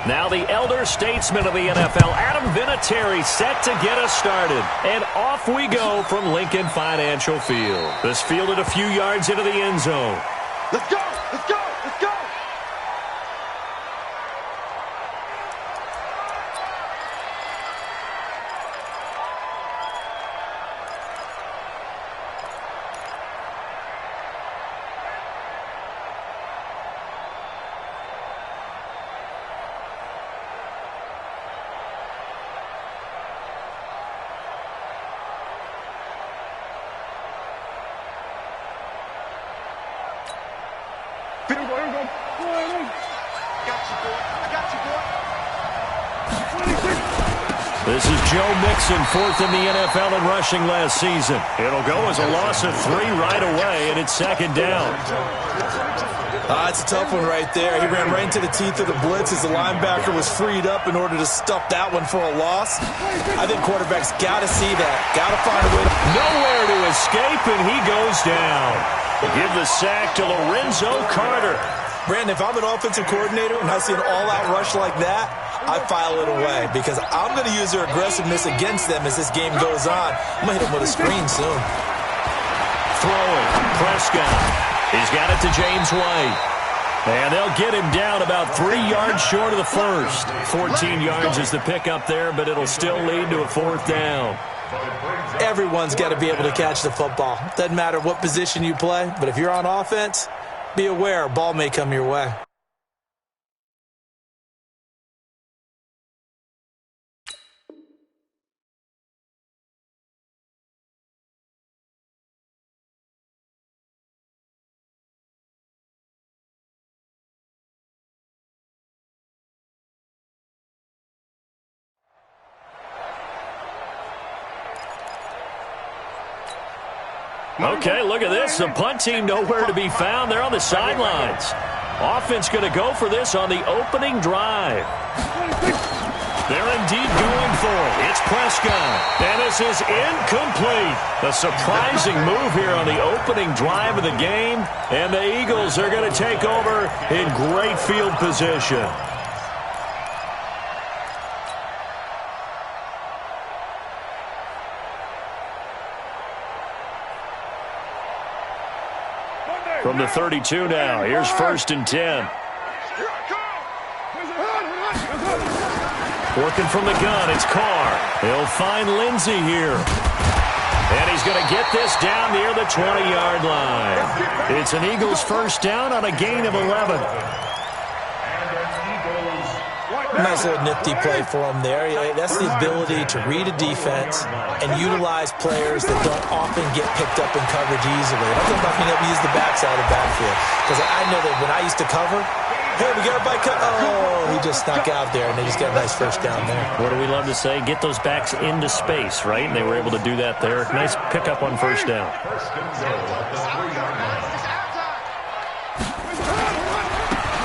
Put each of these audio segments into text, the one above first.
Now the elder statesman of the NFL, Adam Vinatieri, set to get us started. And off we go from Lincoln Financial Field. This fielded a few yards into the end zone. Let's go! Let's go! Let's go! This is Joe Mixon, fourth in the NFL in rushing last season. It'll go as a loss of 3 right away, and it's second down. It's a tough one right there. He ran right into the teeth of the blitz as the linebacker was freed up in order to stuff that one for a loss. I think quarterbacks got to see that. Got to find a way. Nowhere to escape, and he goes down. Give the sack to Lorenzo Carter. Brandon, if I'm an offensive coordinator and I see an all-out rush like that, I file it away because I'm going to use their aggressiveness against them as this game goes on. I'm going to hit them with a screen soon. Throwing. Prescott. He's got it to James White. And they'll get him down about 3 yards short of the first. 14 yards is the pickup there, but it'll still lead to a fourth down. Everyone's got to be able to catch the football. Doesn't matter what position you play, but if you're on offense, be aware a ball may come your way. Okay, look at this. The punt team nowhere to be found. They're on the sidelines. Offense going to go for this on the opening drive. They're indeed going for it. It's Prescott. And this is incomplete. A surprising move here on the opening drive of the game. And the Eagles are going to take over in great field position. From the 32 now, here's 1st and 10. Working from the gun, it's Carr. He'll find Lindsey here. And he's going to get this down near the 20-yard line. It's an Eagles first down on a gain of 11. Nice little nifty play for him there. That's the ability to read a defense and utilize players that don't often get picked up in coverage easily. I'm talking about being able to use the backside of the backfield. Because I know that when I used to cover, hey, we got everybody cut. Oh, he just snuck out there, and they just got a nice first down there. What do we love to say? Get those backs into space, right? And they were able to do that there. Nice pickup on first down.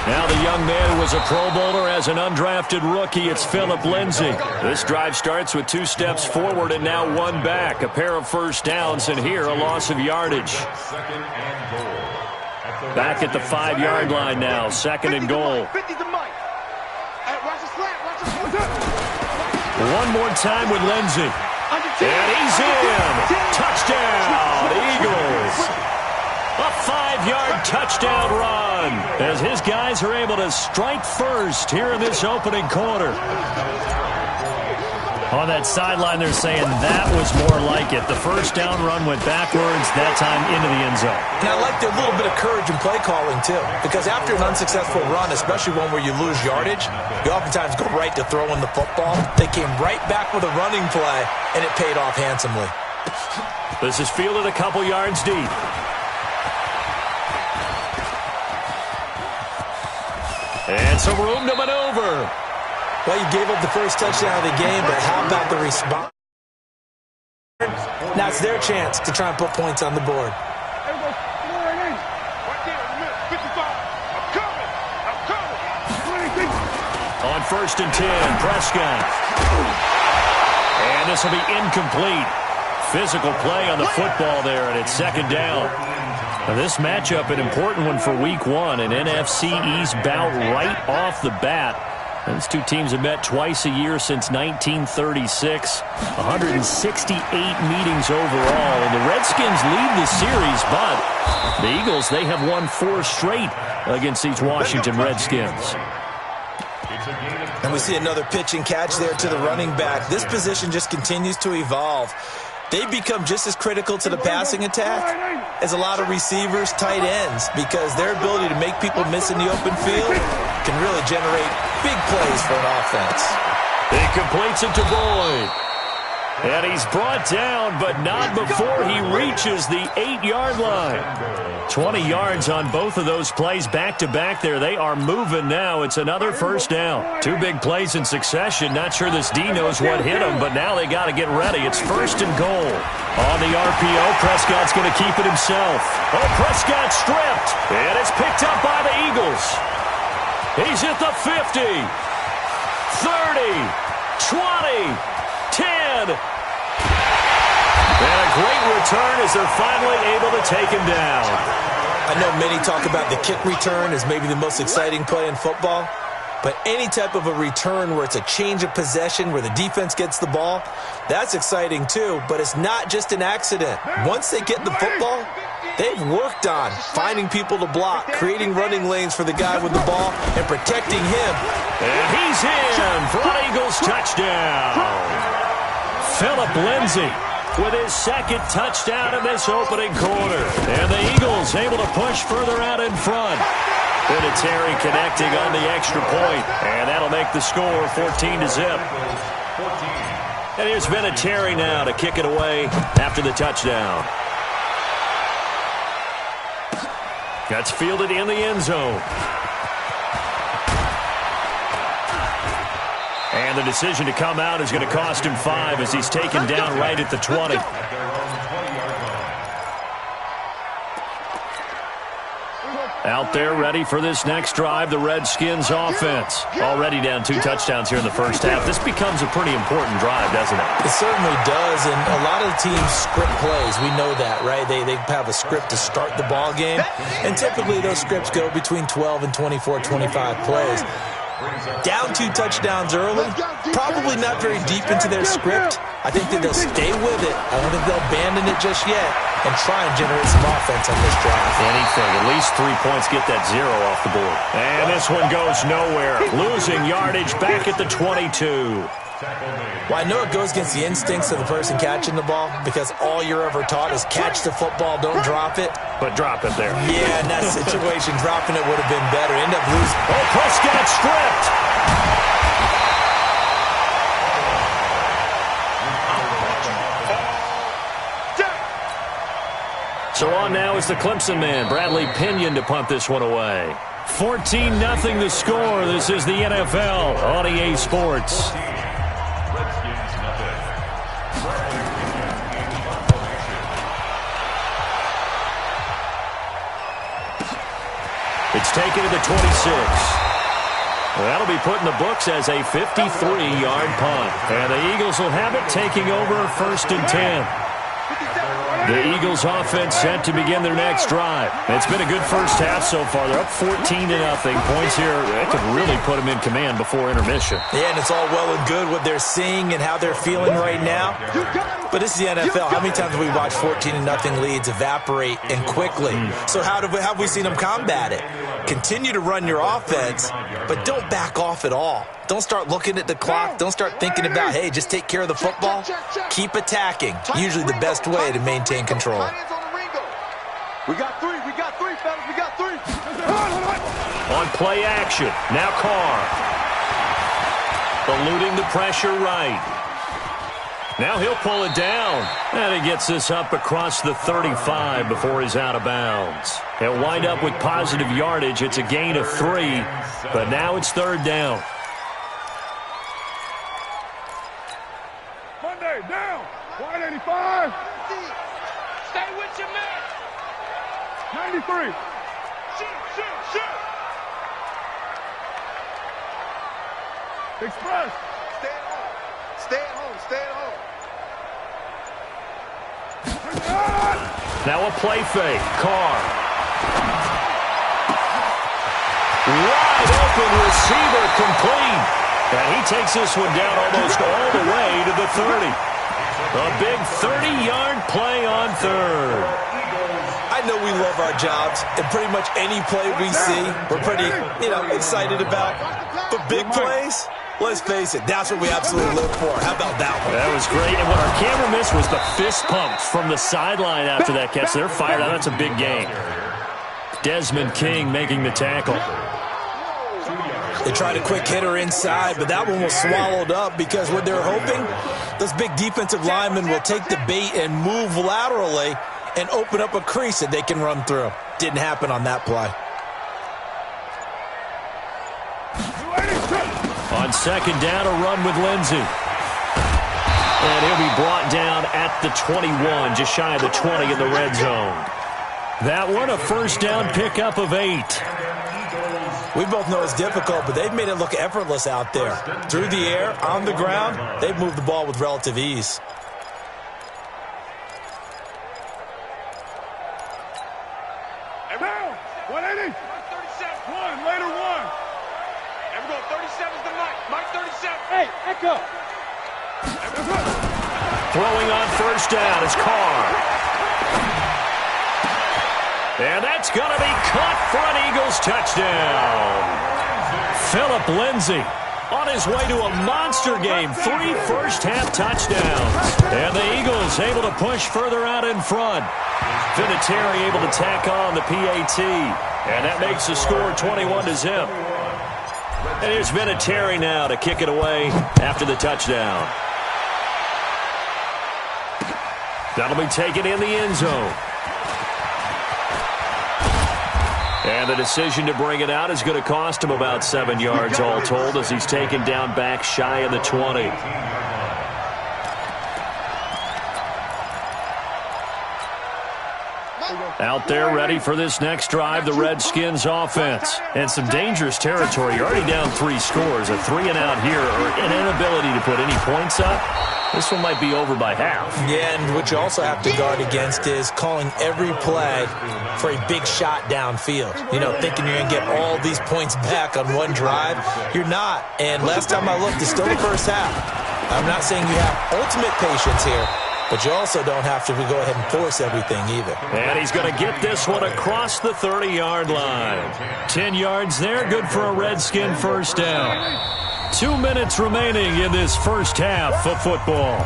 Now the young man who was a Pro Bowler as an undrafted rookie, it's Phillip Lindsay. This drive starts with 2 steps forward and now 1 back. A pair of first downs, and here a loss of yardage. Back at the 5-yard line now, 2nd and goal. One more time with Lindsay. And he's in. Touchdown, Eagles. A 5-yard touchdown run as his guys are able to strike first here in this opening quarter. On that sideline, they're saying that was more like it. The first down run went backwards, that time into the end zone. And I like a little bit of courage in play calling, too. Because after an unsuccessful run, especially one where you lose yardage, you oftentimes go right to throwing the football. They came right back with a running play, and it paid off handsomely. This is fielded a couple yards deep. And some room to maneuver. Well, you gave up the first touchdown of the game, but how about the response? Now it's their chance to try and put points on the board. On 1st and 10, Prescott. And this will be incomplete. Physical play on the football there, and it's 2nd down. Now this matchup, an important one for Week 1, an NFC East bout right off the bat. These two teams have met twice a year since 1936. 168 meetings overall. And the Redskins lead the series, but the Eagles, they have won 4 straight against these Washington Redskins. And we see another pitch and catch there to the running back. This position just continues to evolve. They become just as critical to the passing attack as a lot of receivers, tight ends, because their ability to make people miss in the open field can really generate big plays for an offense. He completes it to Boyd. And he's brought down, but not before he reaches the 8-yard line. 20 yards on both of those plays back-to-back there. They are moving now. It's another first down. 2 big plays in succession. Not sure this D knows what hit him, but now they got to get ready. It's 1st and goal. On the RPO, Prescott's going to keep it himself. Oh, Prescott stripped. And it's picked up by the Eagles. He's at the 50, 30, 20, 10. And a great return as they're finally able to take him down. I know many talk about the kick return as maybe the most exciting play in football, but any type of a return where it's a change of possession, where the defense gets the ball, that's exciting too, but it's not just an accident. Once they get the football, they've worked on finding people to block, creating running lanes for the guy with the ball, and protecting him. And he's in for an Eagles touchdown. Phillip Lindsay with his 2nd touchdown in this opening quarter. And the Eagles able to push further out in front. Vinatieri connecting on the extra point. And that'll make the score 14-0. And here's Vinatieri now to kick it away after the touchdown. That's fielded in the end zone. And the decision to come out is going to cost him 5 as he's taken down right at the 20. Out there ready for this next drive, the Redskins offense. Already down 2 touchdowns here in the first half. This becomes a pretty important drive, doesn't it? It certainly does, and a lot of the teams script plays. We know that, right? They have a script to start the ball game, and typically those scripts go between 12 and 24, 25 plays. Down 2 touchdowns early, probably not very deep into their script. I think that they'll stay with it. I don't think they'll abandon it just yet and try and generate some offense on this drive. Anything. At least 3 points, get that 0 off the board. And this one goes nowhere. Losing yardage back at the 22. Well, I know it goes against the instincts of the person catching the ball because all you're ever taught is catch the football, don't drop it. But drop it there. Yeah, in that situation, dropping it would have been better. End up losing. Oh, Prescott stripped. So on now is the Clemson man, Bradley Pinion, to punt this one away. 14-0 the score. This is the NFL on EA Sports. It's taken to the 26. That'll be put in the books as a 53-yard punt. And the Eagles will have it, taking over 1st and 10. The Eagles offense set to begin their next drive. It's been a good first half so far. They're up 14-0. Points here, that could really put them in command before intermission. Yeah, and it's all well and good what they're seeing and how they're feeling right now. But this is the NFL. How many times have we watched 14-0 leads evaporate and quickly? So how have we seen them combat it? Continue to run your offense, but don't back off at all. Don't start looking at the clock. Don't start thinking about, hey, just take care of the football. Keep attacking. Usually the best way to maintain control. We got 3, fellas, we got 3. On play action, now Carr. Eluding the pressure right. Now he'll pull it down. And he gets this up across the 35 before he's out of bounds. He'll wind up with positive yardage. It's a gain of 3, but now it's 3rd down. Monday, down. 185. Stay with your man. 93. Shoot. Express. Stay at home. Now a play fake. Carr. Wide open receiver complete. And he takes this one down almost all the way to the 30. A big 30-yard play on third. I know we love our jobs, and pretty much any play we see, we're pretty, excited about. But big plays, let's face it, that's what we absolutely live for. How about that one? That was great. And what our camera missed was the fist pumps from the sideline after that catch. They're fired out. That's a big gain. Desmond King making the tackle. They tried a quick hitter inside, but that one was swallowed up because what they're hoping, those big defensive linemen will take the bait and move laterally and open up a crease that they can run through. Didn't happen on that play. On second down, a run with Lindsey. And he'll be brought down at the 21, just shy of the 20 in the red zone. That one, a first down pickup of 8. We both know it's difficult, but they've made it look effortless out there. Through the air, on the ground, they've moved the ball with relative ease. Hey, Will, 180. 37. One, later one. There we go, 37's the Mike. Mike 37. Hey, echo. Throwing on first down is Carr. And that's going to be caught for an Eagles touchdown. Phillip Lindsay on his way to a monster game. 3 first-half touchdowns. And the Eagles able to push further out in front. Vinatieri able to tack on the PAT. And that makes the score 21-0. And here's Vinatieri now to kick it away after the touchdown. That'll be taken in the end zone. And the decision to bring it out is going to cost him about 7 yards all told as he's taken down back shy of the 20. Out there ready for this next drive, the Redskins offense. And some dangerous territory. You're already down 3 scores. A 3-and-out here or an inability to put any points up. This one might be over by half. Yeah, and what you also have to guard against is calling every play for a big shot downfield. Thinking you're going to get all these points back on one drive. You're not. And last time I looked, it's still the first half. I'm not saying you have ultimate patience here, but you also don't have to go ahead and force everything either. And he's going to get this one across the 30-yard line. 10 yards there, good for a Redskin first down. 2 minutes remaining in this first half of football.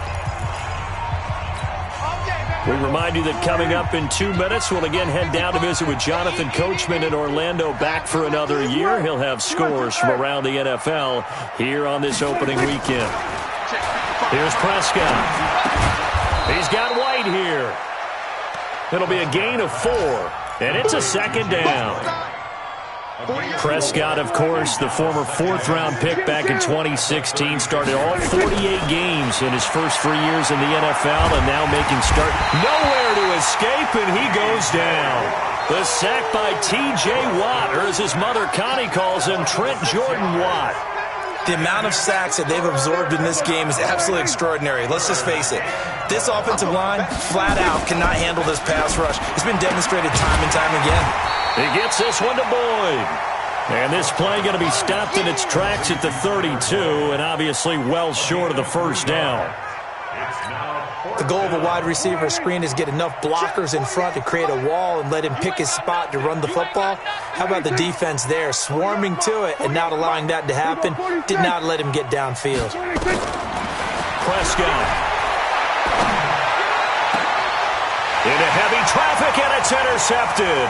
We remind you that coming up in 2 minutes, we'll again head down to visit with Jonathan Coachman in Orlando, back for another year. He'll have scores from around the NFL here on this opening weekend. Here's Prescott. He's got White here. It'll be a gain of 4, and it's a second down. Prescott, of course, the former 4th-round pick back in 2016, started all 48 games in his first 3 years in the NFL, and now making start. Nowhere to escape, and he goes down. The sack by T.J. Watt, or as his mother Connie calls him, Trent Jordan Watt. The amount of sacks that they've absorbed in this game is absolutely extraordinary. Let's just face it. This offensive line, flat out, cannot handle this pass rush. It's been demonstrated time and time again. He gets this one to Boyd. And this play going to be stopped in its tracks at the 32, and obviously well short of the first down. The goal of a wide receiver screen is get enough blockers in front to create a wall and let him pick his spot to run the football. How about the defense there, swarming to it and not allowing that to happen? Did not let him get downfield. Prescott. Into heavy traffic, and it's intercepted.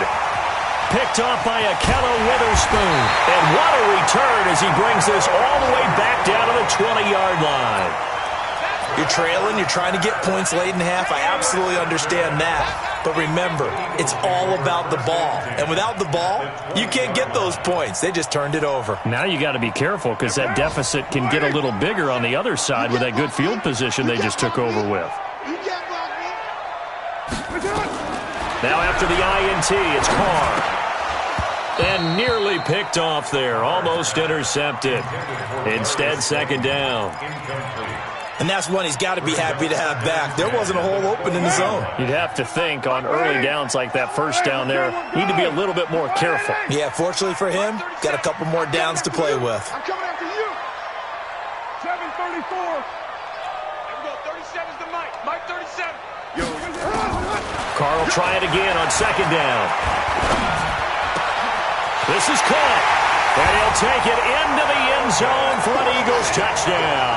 Picked off by Akello Witherspoon. And what a return as he brings this all the way back down to the 20-yard line. You're trailing, you're trying to get points late in half. I absolutely understand that. But remember, it's all about the ball. And without the ball, you can't get those points. They just turned it over. Now you got to be careful because that deficit can get a little bigger on the other side with that good field position they just took over with. Now after the INT, it's Carr. And nearly picked off there. Almost intercepted. Instead, second down. And that's one he's got to be happy to have back. There wasn't a hole open in the zone. You'd have to think on early downs like that first down there, need to be a little bit more careful. Yeah, fortunately for him, got a couple more downs to play with. 734. Here we go. 37's the Mike. Mike 37. Yo. Carl try it again on second down. This is caught. And he'll take it into the end zone for an Eagles touchdown.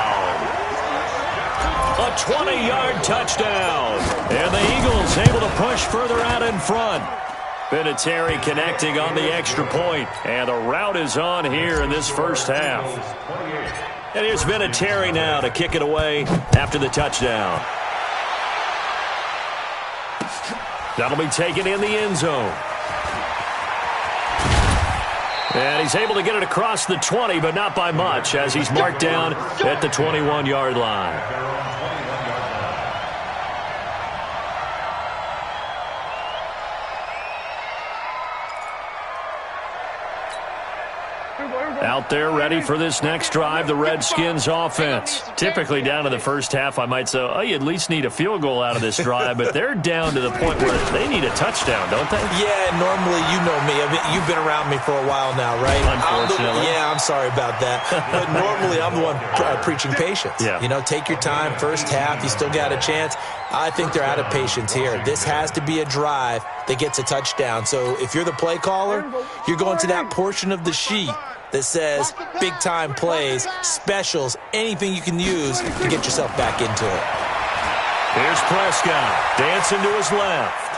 A 20-yard touchdown. And the Eagles able to push further out in front. Vinatieri connecting on the extra point. And the route is on here in this first half. And here's Vinatieri now to kick it away after the touchdown. That'll be taken in the end zone. And he's able to get it across the 20, but not by much, as he's marked down at the 21-yard line. Out there ready for this next drive, the Redskins offense. Typically down to the first half, I might say, oh, you at least need a field goal out of this drive, but they're down to the point where they need a touchdown, don't they? Yeah, normally, you know me. I mean, you've been around me for a while now, right? Unfortunately. I'm sorry about that. But normally, I'm the one preaching patience. Yeah. You know, take your time. First half, you still got a chance. I think they're out of patience here. This has to be a drive that gets a touchdown. So if you're the play caller, you're going to that portion of the sheet that says big-time plays, specials, anything you can use to get yourself back into it. Here's Prescott, dancing to his left.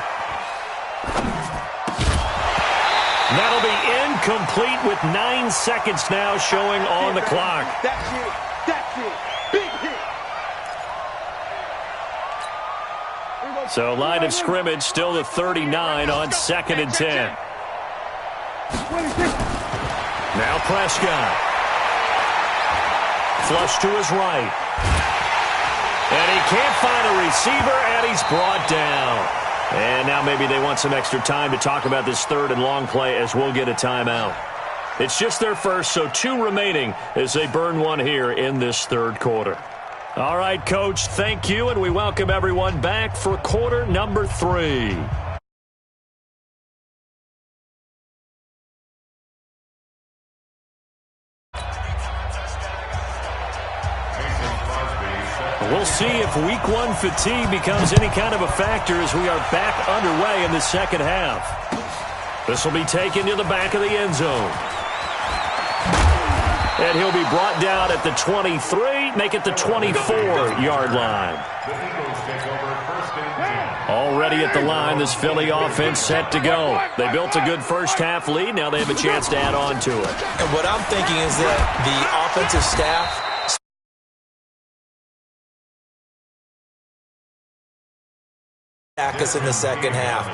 That'll be incomplete with 9 seconds now showing on the clock. That's it. That's it. Big hit. So line of scrimmage still the 39 on 2nd and 10. Now Prescott. Flush to his right. And he can't find a receiver, and he's brought down. And now maybe they want some extra time to talk about this third and long play as we'll get a timeout. It's just their first, so 2 remaining as they burn one here in this third quarter. All right, Coach, thank you, and we welcome everyone back for quarter number 3. We'll see if week 1 fatigue becomes any kind of a factor as we are back underway in the second half. This will be taken to the back of the end zone. And he'll be brought down at the 23, make it the 24-yard line. Already at the line, this Philly offense set to go. They built a good first half lead. Now they have a chance to add on to it. And what I'm thinking is that the offensive staff back us in the second half.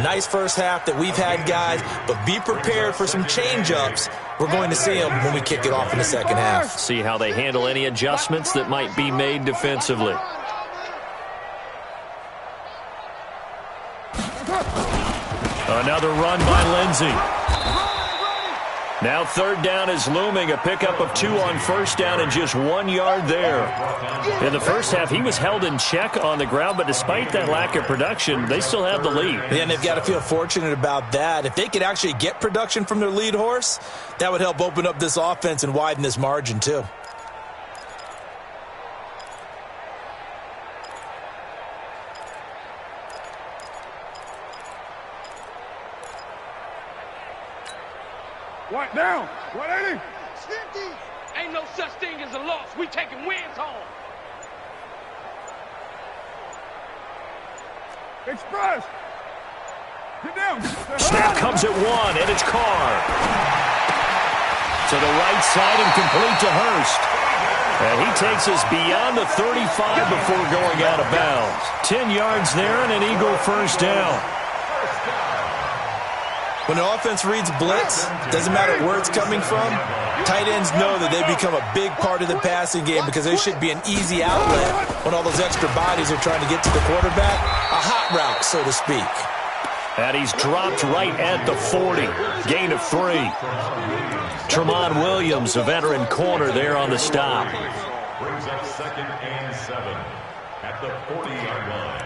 Nice first half that we've had, guys, but be prepared for some change-ups. We're going to see them when we kick it off in the second half. See how they handle any adjustments that might be made defensively. Another run by Lindsey. Now third down is looming, a pickup of 2 on first down and just 1 yard there. In the first half, he was held in check on the ground, but despite that lack of production, they still have the lead. And they've got to feel fortunate about that. If they could actually get production from their lead horse, that would help open up this offense and widen this margin too. What down? 180. Ain't no such thing as a loss. We taking wins home. Express. Get down. Snap comes at 1, and it's Carr. To the right side and complete to Hurst. And he takes us beyond the 35 before going out of bounds. 10 yards there and an Eagle first down. When the offense reads blitz, doesn't matter where it's coming from, tight ends know that they become a big part of the passing game because they should be an easy outlet when all those extra bodies are trying to get to the quarterback. A hot route, so to speak. And he's dropped right at the 40. Gain of 3. Tremont Williams, a veteran corner there on the stop. Brings up 2nd and 7 at the 40-yard line.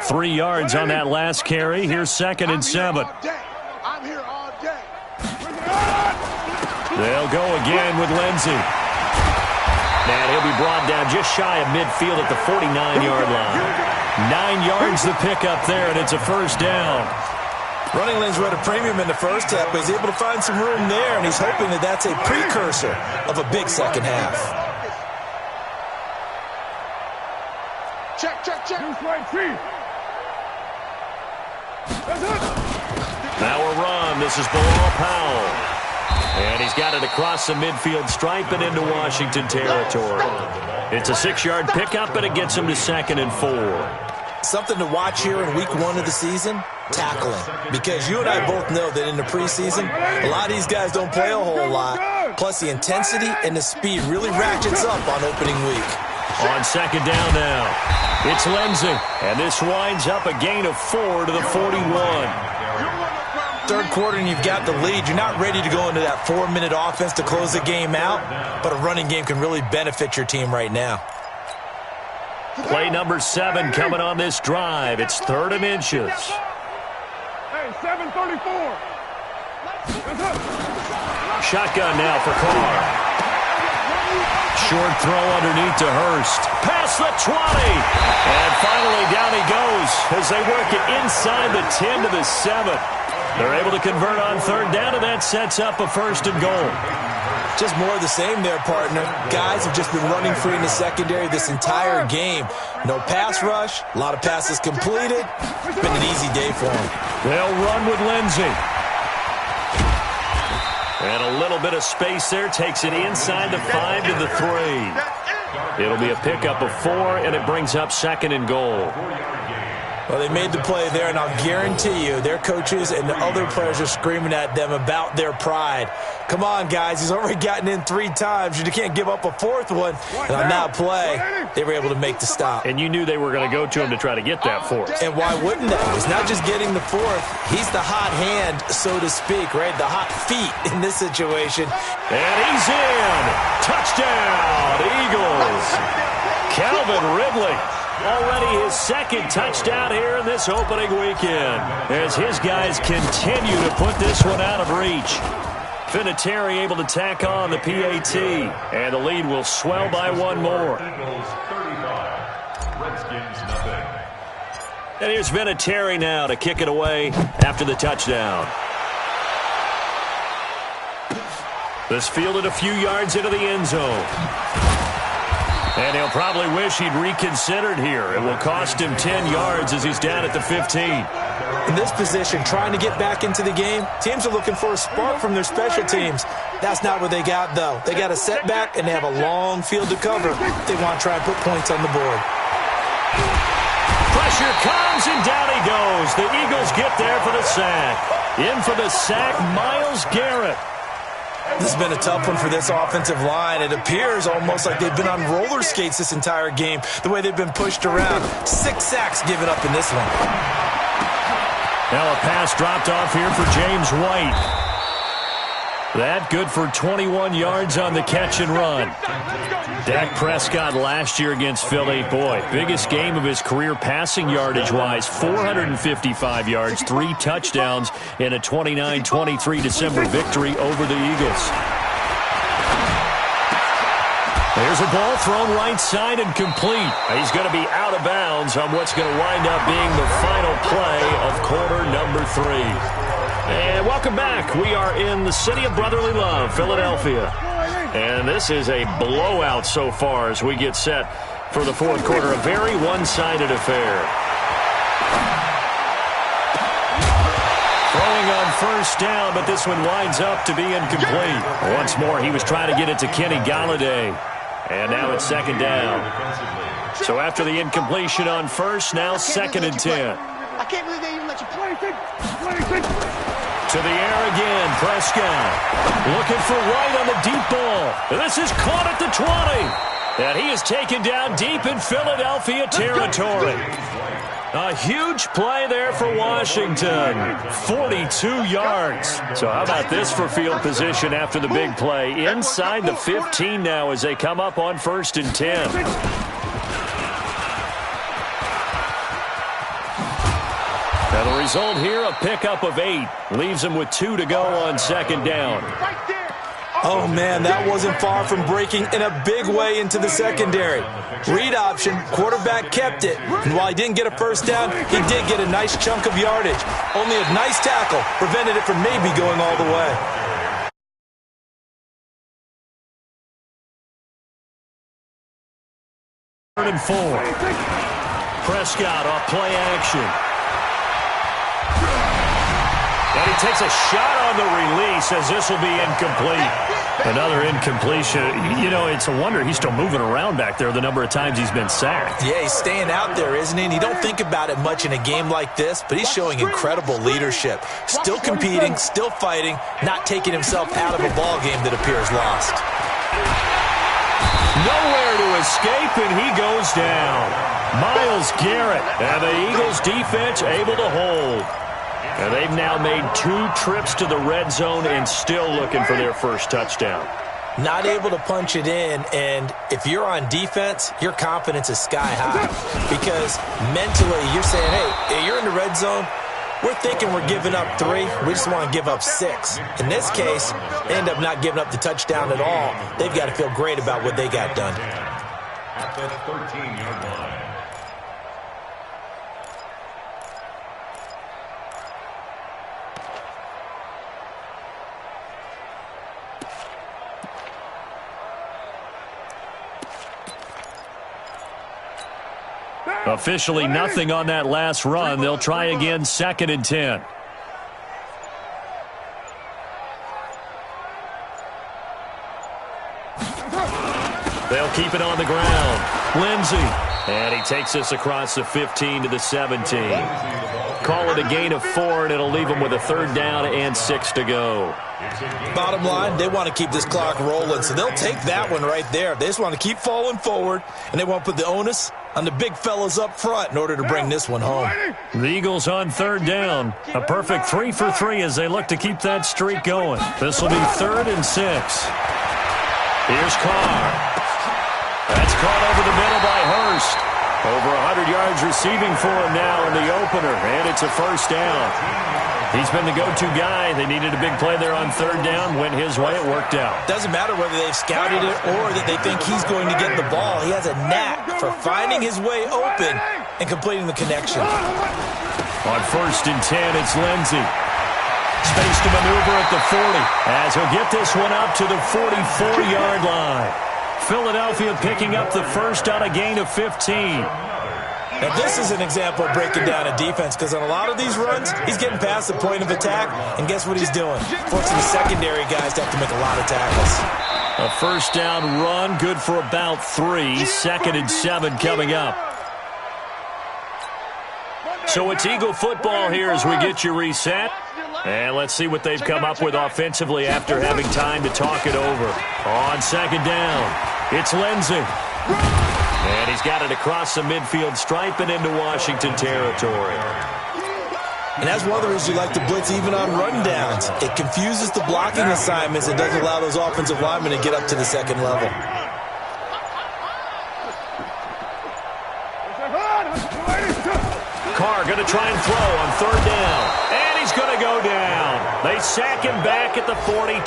3 yards on that last carry. Here's 2nd and 7. I'm here all They'll go again with Lindsey. And he'll be brought down just shy of midfield at the 49-yard line. 9 yards to pick up there, and it's a first down. Running lanes were at a premium in the first half, but he's able to find some room there, and he's hoping that that's a precursor of a big second half. Check. Now a run. This is Bilal Powell. And he's got it across the midfield stripe and into Washington territory. It's a 6-yard pickup, and it gets him to 2nd and 4. Something to watch here in week 1 of the season, tackling. Because you and I both know that in the preseason, a lot of these guys don't play a whole lot. Plus, the intensity and the speed really ratchets up on opening week. On 2nd down now, it's Lindsey. And this winds up a gain of 4 to the 41. Third quarter and you've got the lead. You're not ready to go into that 4-minute offense to close the game out, but a running game can really benefit your team right now. Play number 7 coming on this drive. It's 3rd and inches. Hey, 734. Shotgun now for Carr. Short throw underneath to Hurst. Past the 20. And finally down he goes as they work it inside the 10 to the 7. They're able to convert on 3rd down, and that sets up a 1st and goal. Just more of the same there, partner. Guys have just been running free in the secondary this entire game. No pass rush, a lot of passes completed. It's been an easy day for them. They'll run with Lindsey. And a little bit of space there takes it inside the 5 to the 3. It'll be a pickup of 4, and it brings up 2nd and goal. Well, they made the play there, and I'll guarantee you their coaches and the other players are screaming at them about their pride. Come on, guys. He's already gotten in 3 times. You can't give up a 4th one. And on that play, they were able to make the stop. And you knew they were going to go to him to try to get that 4th. And why wouldn't they? It's not just getting the 4th. He's the hot hand, so to speak, right? The hot feet in this situation. And he's in. Touchdown, Eagles. Calvin Ridley. Already his 2nd touchdown here in this opening weekend as his guys continue to put this one out of reach. Vinatieri able to tack on the PAT, and the lead will swell by 1 more. And here's Vinatieri now to kick it away after the touchdown. This fielded a few yards into the end zone. And he'll probably wish he'd reconsidered here. It will cost him 10 yards as he's down at the 15. In this position, trying to get back into the game, teams are looking for a spark from their special teams. That's not what they got, though. They got a setback, and they have a long field to cover. They want to try and put points on the board. Pressure comes, and down he goes. The Eagles get there for the sack. In for the sack, Myles Garrett. This has been a tough one for this offensive line. It appears almost like they've been on roller skates this entire game, the way they've been pushed around. 6 sacks given up in this one. Now a pass dropped off here for James White. That good for 21 yards on the catch and run. Dak Prescott last year against Philly, boy, biggest game of his career passing yardage-wise, 455 yards, 3 touchdowns in a 29-23 December victory over the Eagles. There's a ball thrown right side and complete. He's going to be out of bounds on what's going to wind up being the final play of quarter number 3. And welcome back. We are in the city of brotherly love, Philadelphia. And this is a blowout so far as we get set for the 4th quarter. A very one-sided affair. Throwing on 1st down, but this one winds up to be incomplete. Once more, he was trying to get it to Kenny Galladay. And now it's 2nd down. So after the incompletion on 1st, now 2nd and 10. I can't believe they even let you play. To the air again, Prescott. Looking for White on the deep ball. This is caught at the 20. And he is taken down deep in Philadelphia territory. A huge play there for Washington. 42 yards. So how about this for field position after the big play? Inside the 15 now as they come up on 1st and 10. Now the result here, a pickup of 8. Leaves him with 2 to go on 2nd down. Oh, man, that wasn't far from breaking in a big way into the secondary. Read option, quarterback kept it. And while he didn't get a first down, he did get a nice chunk of yardage. Only a nice tackle prevented it from maybe going all the way. Third and 4. Prescott off play action. And he takes a shot on the release as this will be incomplete. Another incompletion. You know, it's a wonder he's still moving around back there the number of times he's been sacked. Yeah, he's staying out there, isn't he? And you don't think about it much in a game like this, but he's showing incredible leadership. Still competing, still fighting, not taking himself out of a ball game that appears lost. Nowhere to escape, and he goes down. Myles Garrett, and the Eagles defense able to hold. And they've now made 2 trips to the red zone and still looking for their first touchdown. Not able to punch it in, and if you're on defense, your confidence is sky high. Because mentally, you're saying, hey, you're in the red zone. We're thinking we're giving up 3. We just want to give up 6. In this case, they end up not giving up the touchdown at all. They've got to feel great about what they got done. At the 13-yard line. Officially nothing on that last run. They'll try again, 2nd and 10. They'll keep it on the ground. Lindsey. And he takes this across the 15 to the 17. Call it a gain of 4, and it'll leave them with a 3rd down and 6 to go. Bottom line, they want to keep this clock rolling, so they'll take that one right there. They just want to keep falling forward, and they want to put the onus on the big fellas up front in order to bring this one home. The Eagles on 3rd down. A perfect 3 for 3 as they look to keep that streak going. This will be 3rd and 6. Here's Carr. That's caught over the middle by Hurst. Over 100 yards receiving for him now in the opener, and it's a first down. He's been the go-to guy. They needed a big play there on 3rd down. Went his way. It worked out. Doesn't matter whether they've scouted it or that they think he's going to get the ball. He has a knack for finding his way open and completing the connection. On 1st and 10, it's Lindsey. Space to maneuver at the 40 as he'll get this one up to the 44-yard line. Philadelphia picking up the first on a gain of 15. Now, this is an example of breaking down a defense because on a lot of these runs, he's getting past the point of attack, and guess what he's doing? Forcing the secondary guys to have to make a lot of tackles. A first down run, good for about 3. 2nd and 7 coming up. So it's Eagle football here as we get you reset. And let's see what they've come up with offensively after having time to talk it over. On 2nd down, it's Lindsey. And he's got it across the midfield stripe and into Washington territory. And that's one of the reasons you like to blitz even on rundowns. It confuses the blocking assignments. It doesn't allow those offensive linemen to get up to the 2nd level. Carr going to try and throw on 3rd down. And he's going to go down. They sack him back at the 42.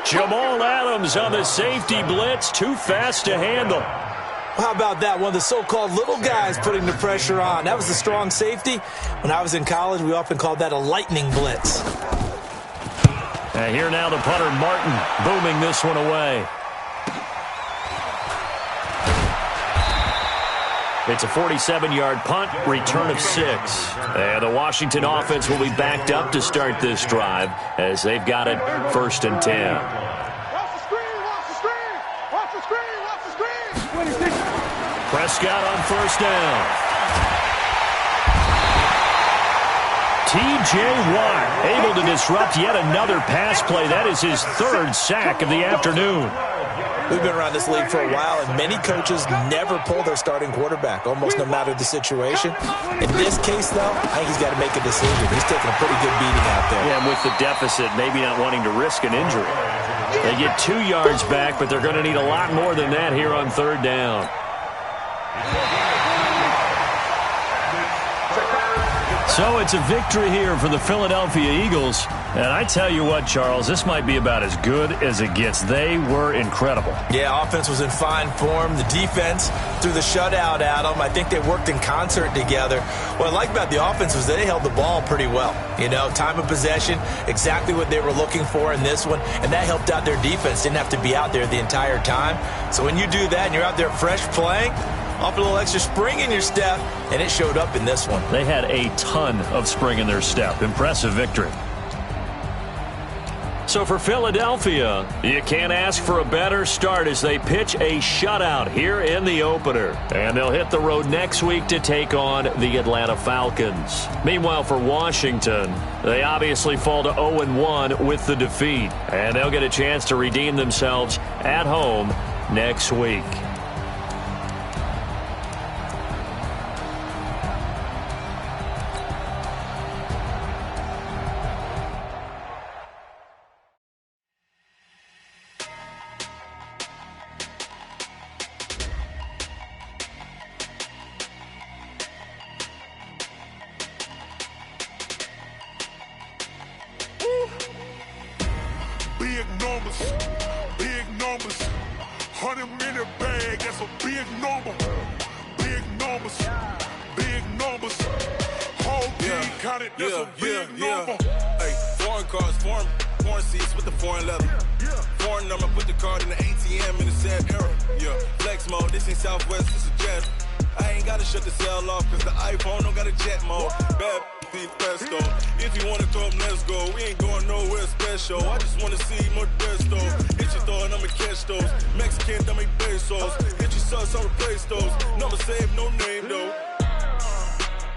Jamal Adams on the safety blitz. Too fast to handle. How about that? One of the so-called little guys putting the pressure on. That was a strong safety. When I was in college, we often called that a lightning blitz. And here now the punter, Martin, booming this one away. It's a 47-yard punt, return of 6. And the Washington offense will be backed up to start this drive as they've got it 1st and 10. Watch the screen, watch the screen, watch the screen, watch the screen. Prescott on 1st down. T.J. Watt able to disrupt yet another pass play. That is his 3rd sack of the afternoon. We've been around this league for a while, and many coaches never pull their starting quarterback, almost no matter the situation. In this case, though, I think he's got to make a decision. He's taking a pretty good beating out there. Yeah, and with the deficit, maybe not wanting to risk an injury. They get 2 yards back, but they're going to need a lot more than that here on 3rd down. So it's a victory here for the Philadelphia Eagles. And I tell you what, Charles, this might be about as good as it gets. They were incredible. Yeah, offense was in fine form. The defense threw the shutout at them. I think they worked in concert together. What I like about the offense was they held the ball pretty well. You know, time of possession, exactly what they were looking for in this one, and that helped out their defense. Didn't have to be out there the entire time. So when you do that and you're out there fresh playing, off a little extra spring in your step, and it showed up in this one. They had a ton of spring in their step. Impressive victory. So for Philadelphia, you can't ask for a better start as they pitch a shutout here in the opener. And they'll hit the road next week to take on the Atlanta Falcons. Meanwhile, for Washington, they obviously fall to 0-1 with the defeat. And they'll get a chance to redeem themselves at home next week. Big numbers, 100-minute bag, that's a big number. Big numbers, whole team counted, that's a big number. Hey, foreign cars, foreign seats with the foreign leather. Foreign number, put the card in the ATM in the sad era. Yeah, flex mode, this ain't Southwest, this is Jazz. I ain't gotta shut the cell off, cause the iPhone don't got a jet mode. Bad pesto. If you wanna come, let's go. We ain't going nowhere special. I just wanna see more desto. Hit your throw and I'ma catch those. Mexican, dummy pesos. Hit your sauce, I'll replace those. Number save, no name though.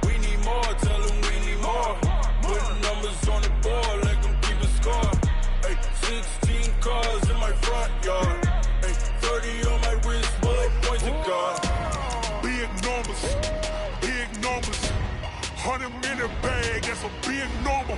We need more, tell them we need more. Put numbers on the board, let them keep a score. Hey, 16 cars in my front yard. Hey, 30 on my wrist, bullet points to God. Big numbers, 100-minute bag, that's a big number.